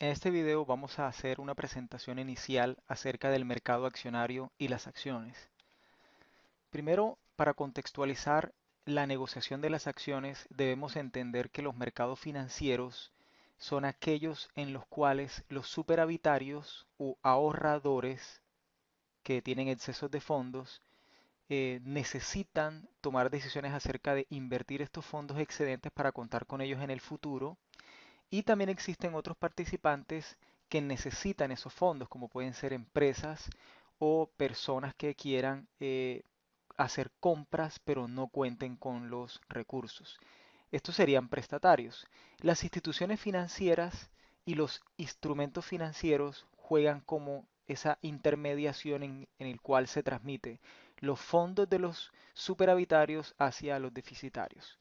En este video vamos a hacer una presentación inicial acerca del mercado accionario y las acciones. Primero, para contextualizar la negociación de las acciones, debemos entender que los mercados financieros son aquellos en los cuales los superavitarios o ahorradores que tienen excesos de fondos necesitan tomar decisiones acerca de invertir estos fondos excedentes para contar con ellos en el futuro. Y también existen otros participantes que necesitan esos fondos, como pueden ser empresas o personas que quieran hacer compras pero no cuenten con los recursos. Estos serían prestatarios. Las instituciones financieras y los instrumentos financieros juegan como esa intermediación en el cual se transmite los fondos de los superavitarios hacia los deficitarios.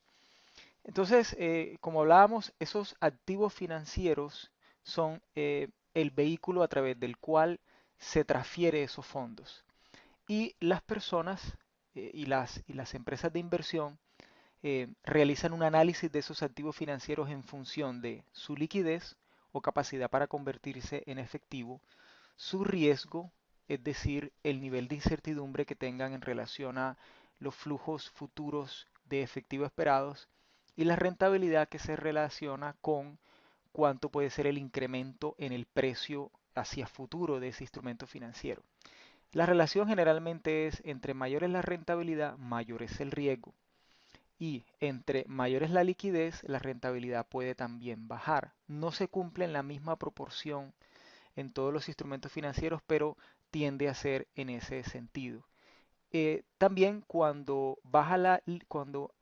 Entonces, como hablábamos, esos activos financieros son el vehículo a través del cual se transfiere esos fondos. Y las personas y las empresas de inversión realizan un análisis de esos activos financieros en función de su liquidez o capacidad para convertirse en efectivo, su riesgo, es decir, el nivel de incertidumbre que tengan en relación a los flujos futuros de efectivo esperados, y la rentabilidad que se relaciona con cuánto puede ser el incremento en el precio hacia futuro de ese instrumento financiero. La relación generalmente es entre mayor es la rentabilidad, mayor es el riesgo. Y entre mayor es la liquidez, la rentabilidad puede también bajar. No se cumple en la misma proporción en todos los instrumentos financieros, pero tiende a ser en ese sentido. También cuando baja cuando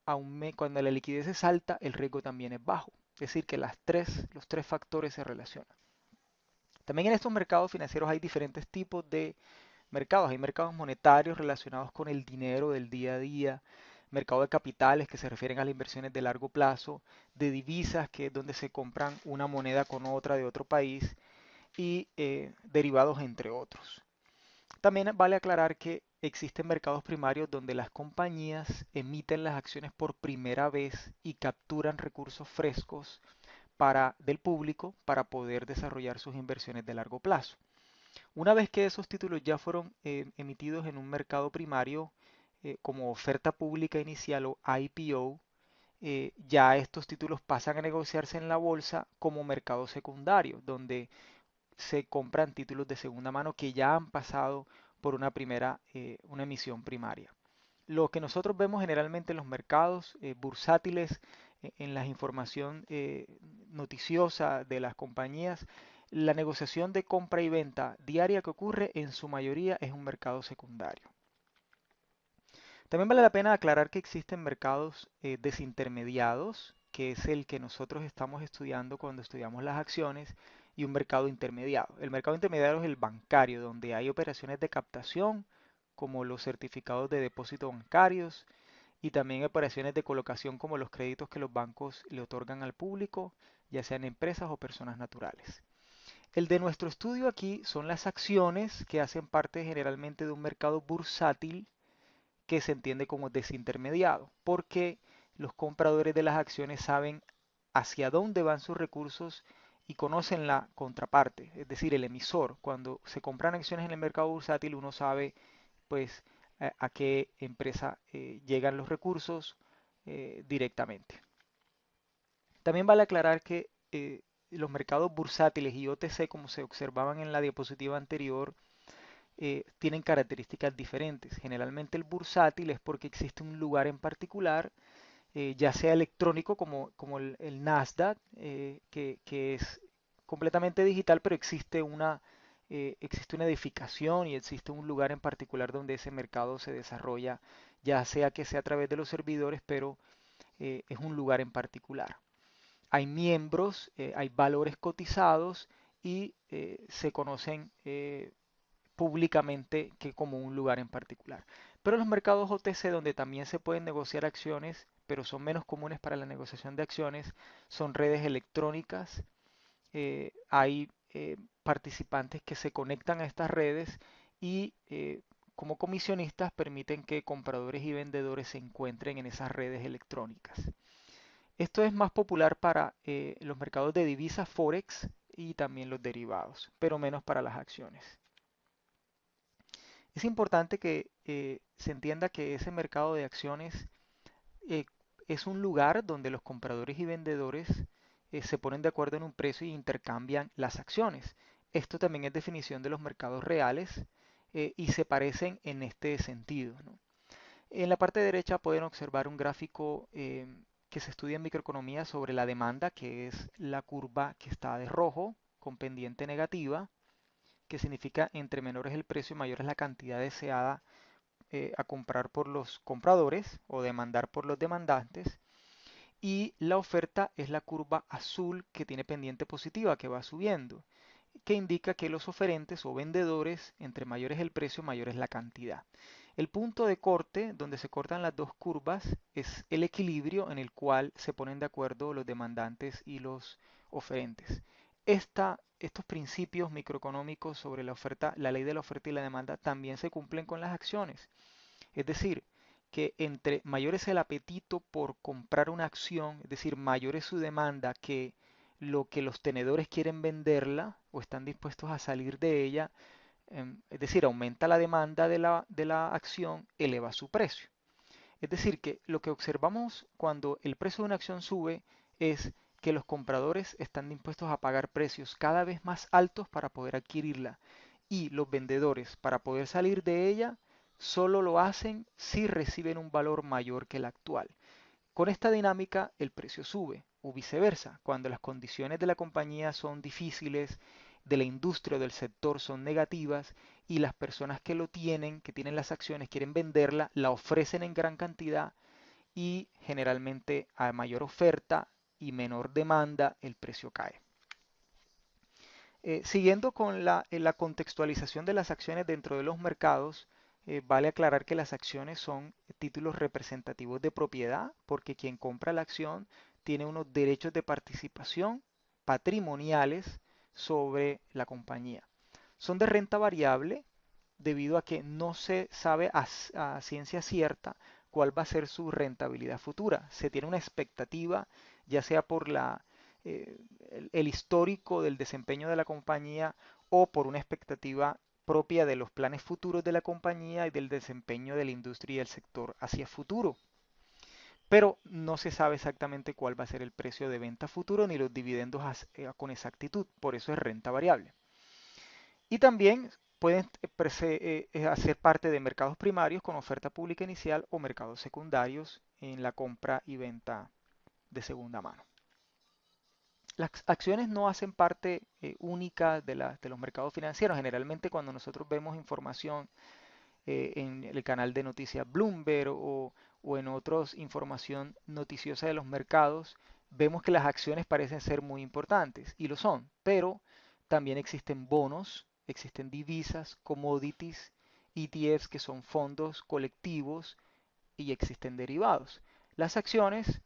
la liquidez es alta, el riesgo también es bajo. Es decir, que los tres factores se relacionan. También en estos mercados financieros hay diferentes tipos de mercados. Hay mercados monetarios relacionados con el dinero del día a día, mercado de capitales que se refieren a las inversiones de largo plazo, de divisas que es donde se compran una moneda con otra de otro país y derivados entre otros. También vale aclarar que existen mercados primarios donde las compañías emiten las acciones por primera vez y capturan recursos frescos del público para poder desarrollar sus inversiones de largo plazo. Una vez que esos títulos ya fueron emitidos en un mercado primario como oferta pública inicial o IPO, ya estos títulos pasan a negociarse en la bolsa como mercado secundario, donde se compran títulos de segunda mano que ya han pasado por una emisión primaria. Lo que nosotros vemos generalmente en los mercados bursátiles, en la información noticiosa de las compañías, la negociación de compra y venta diaria que ocurre en su mayoría es un mercado secundario. También vale la pena aclarar que existen mercados desintermediados, que es el que nosotros estamos estudiando cuando estudiamos las acciones, y un mercado intermediado. El mercado intermediario es el bancario, donde hay operaciones de captación, como los certificados de depósito bancarios, y también operaciones de colocación, como los créditos que los bancos le otorgan al público, ya sean empresas o personas naturales. El de nuestro estudio aquí son las acciones que hacen parte generalmente de un mercado bursátil que se entiende como desintermediado, porque los compradores de las acciones saben hacia dónde van sus recursos y conocen la contraparte, es decir, el emisor. Cuando se compran acciones en el mercado bursátil, uno sabe pues a qué empresa llegan los recursos directamente. También vale aclarar que los mercados bursátiles y OTC, como se observaban en la diapositiva anterior, tienen características diferentes. Generalmente el bursátil es porque existe un lugar en particular, ya sea electrónico como el Nasdaq, que es completamente digital, pero existe una edificación y existe un lugar en particular donde ese mercado se desarrolla, ya sea que sea a través de los servidores, pero es un lugar en particular. Hay miembros, hay valores cotizados y se conocen públicamente que como un lugar en particular. Pero los mercados OTC, donde también se pueden negociar acciones, pero son menos comunes para la negociación de acciones, son redes electrónicas. Hay participantes que se conectan a estas redes y como comisionistas permiten que compradores y vendedores se encuentren en esas redes electrónicas. Esto es más popular para los mercados de divisas Forex y también los derivados, pero menos para las acciones. Es importante que se entienda que ese mercado de acciones eh, es un lugar donde los compradores y vendedores se ponen de acuerdo en un precio y intercambian las acciones. Esto también es definición de los mercados reales y se parecen en este sentido, ¿no? En la parte derecha pueden observar un gráfico que se estudia en microeconomía sobre la demanda, que es la curva que está de rojo con pendiente negativa, que significa entre menor es el precio, mayor es la cantidad deseada a comprar por los compradores o demandar por los demandantes. Y la oferta es la curva azul que tiene pendiente positiva, que va subiendo, que indica que los oferentes o vendedores, entre mayor es el precio, mayor es la cantidad. El punto de corte, donde se cortan las dos curvas, es el equilibrio en el cual se ponen de acuerdo los demandantes y los oferentes. Estos principios microeconómicos sobre la oferta, la ley de la oferta y la demanda, también se cumplen con las acciones. Es decir, que entre mayor es el apetito por comprar una acción, es decir, mayor es su demanda que lo que los tenedores quieren venderla o están dispuestos a salir de ella, es decir, aumenta la demanda de la acción, eleva su precio. Es decir, que lo que observamos cuando el precio de una acción sube es que los compradores están dispuestos a pagar precios cada vez más altos para poder adquirirla y los vendedores para poder salir de ella solo lo hacen si reciben un valor mayor que el actual. Con esta dinámica el precio sube o viceversa. Cuando las condiciones de la compañía son difíciles, de la industria o del sector son negativas y las personas que lo tienen, que tienen las acciones, quieren venderla, la ofrecen en gran cantidad y generalmente a mayor oferta y menor demanda el precio cae. Siguiendo con la contextualización de las acciones dentro de los mercados, vale aclarar que las acciones son títulos representativos de propiedad porque quien compra la acción tiene unos derechos de participación patrimoniales sobre la compañía. Son de renta variable debido a que no se sabe a ciencia cierta cuál va a ser su rentabilidad futura. Se tiene una expectativa, ya sea por el histórico del desempeño de la compañía o por una expectativa propia de los planes futuros de la compañía y del desempeño de la industria y el sector hacia futuro. Pero no se sabe exactamente cuál va a ser el precio de venta futuro ni los dividendos con exactitud, por eso es renta variable. Y también pueden hacer parte de mercados primarios con oferta pública inicial o mercados secundarios en la compra y venta de segunda mano. Las acciones no hacen parte única de los mercados financieros. Generalmente cuando nosotros vemos información en el canal de noticias Bloomberg o en otros información noticiosa de los mercados, vemos que las acciones parecen ser muy importantes y lo son, pero también existen bonos, existen divisas, commodities, ETFs que son fondos colectivos y existen derivados. Las acciones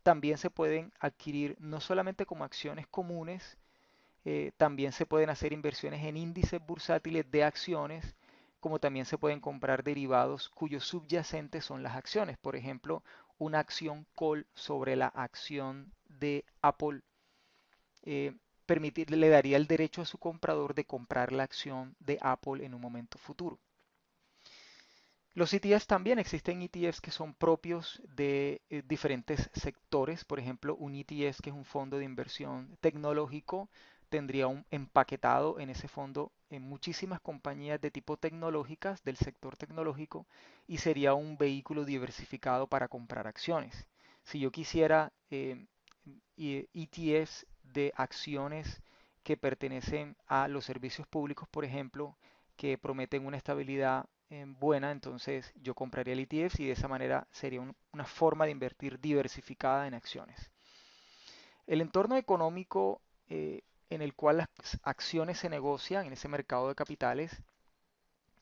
también se pueden adquirir no solamente como acciones comunes, también se pueden hacer inversiones en índices bursátiles de acciones, como también se pueden comprar derivados cuyos subyacentes son las acciones. Por ejemplo, una acción call sobre la acción de Apple le daría el derecho a su comprador de comprar la acción de Apple en un momento futuro. Los ETFs también existen ETFs que son propios de diferentes sectores. Por ejemplo, un ETF que es un fondo de inversión tecnológico tendría un empaquetado en ese fondo en muchísimas compañías de tipo tecnológicas del sector tecnológico y sería un vehículo diversificado para comprar acciones. Si yo quisiera ETFs de acciones que pertenecen a los servicios públicos, por ejemplo, que prometen una estabilidad buena, entonces yo compraría el ETF y de esa manera sería una forma de invertir diversificada en acciones. El entorno económico en el cual las acciones se negocian en ese mercado de capitales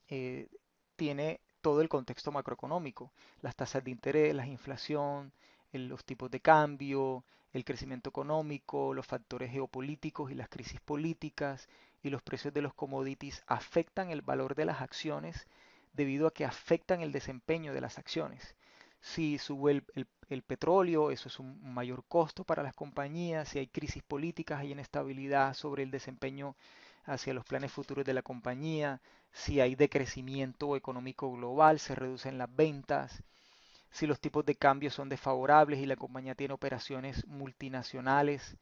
eh, tiene todo el contexto macroeconómico, las tasas de interés, la inflación, los tipos de cambio, el crecimiento económico, los factores geopolíticos y las crisis políticas y los precios de los commodities afectan el valor de las acciones debido a que afectan el desempeño de las acciones. Si sube el petróleo, eso es un mayor costo para las compañías. Si hay crisis políticas, hay inestabilidad sobre el desempeño hacia los planes futuros de la compañía. Si hay decrecimiento económico global, se reducen las ventas. Si los tipos de cambio son desfavorables y la compañía tiene operaciones multinacionales.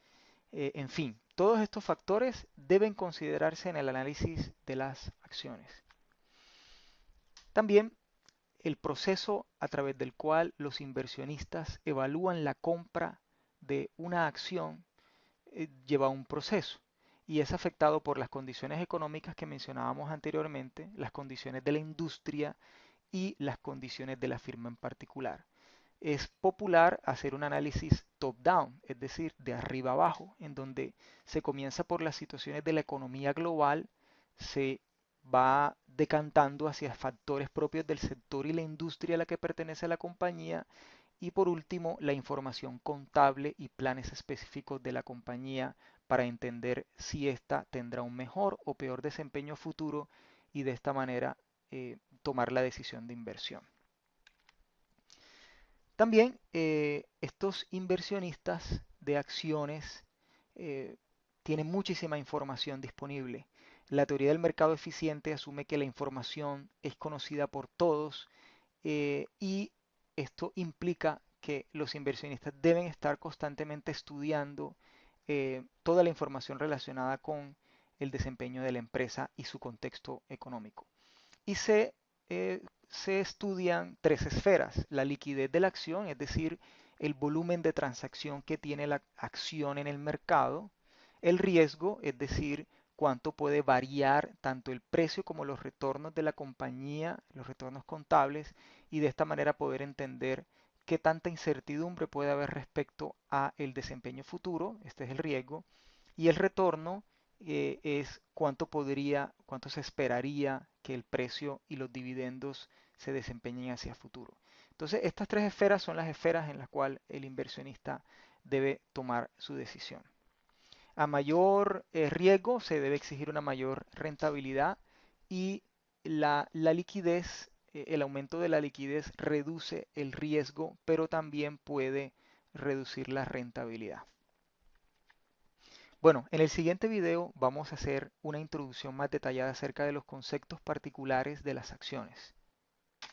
En fin, todos estos factores deben considerarse en el análisis de las acciones. También el proceso a través del cual los inversionistas evalúan la compra de una acción lleva un proceso y es afectado por las condiciones económicas que mencionábamos anteriormente, las condiciones de la industria y las condiciones de la firma en particular. Es popular hacer un análisis top-down, es decir, de arriba abajo, en donde se comienza por las situaciones de la economía global, se va decantando hacia factores propios del sector y la industria a la que pertenece la compañía y por último la información contable y planes específicos de la compañía para entender si ésta tendrá un mejor o peor desempeño futuro y de esta manera tomar la decisión de inversión. También estos inversionistas de acciones eh, tienen muchísima información disponible. La teoría del mercado eficiente asume que la información es conocida por todos y esto implica que los inversionistas deben estar constantemente estudiando toda la información relacionada con el desempeño de la empresa y su contexto económico. Y eh, se estudian tres esferas: la liquidez de la acción, es decir, el volumen de transacción que tiene la acción en el mercado; el riesgo, es decir, cuánto puede variar tanto el precio como los retornos de la compañía, los retornos contables, y de esta manera poder entender qué tanta incertidumbre puede haber respecto a el desempeño futuro, este es el riesgo; y el retorno es cuánto se esperaría que el precio y los dividendos se desempeñen hacia futuro. Entonces, estas tres esferas son las esferas en las cuales el inversionista debe tomar su decisión. A mayor riesgo se debe exigir una mayor rentabilidad y la liquidez, el aumento de la liquidez reduce el riesgo, pero también puede reducir la rentabilidad. Bueno, en el siguiente video vamos a hacer una introducción más detallada acerca de los conceptos particulares de las acciones.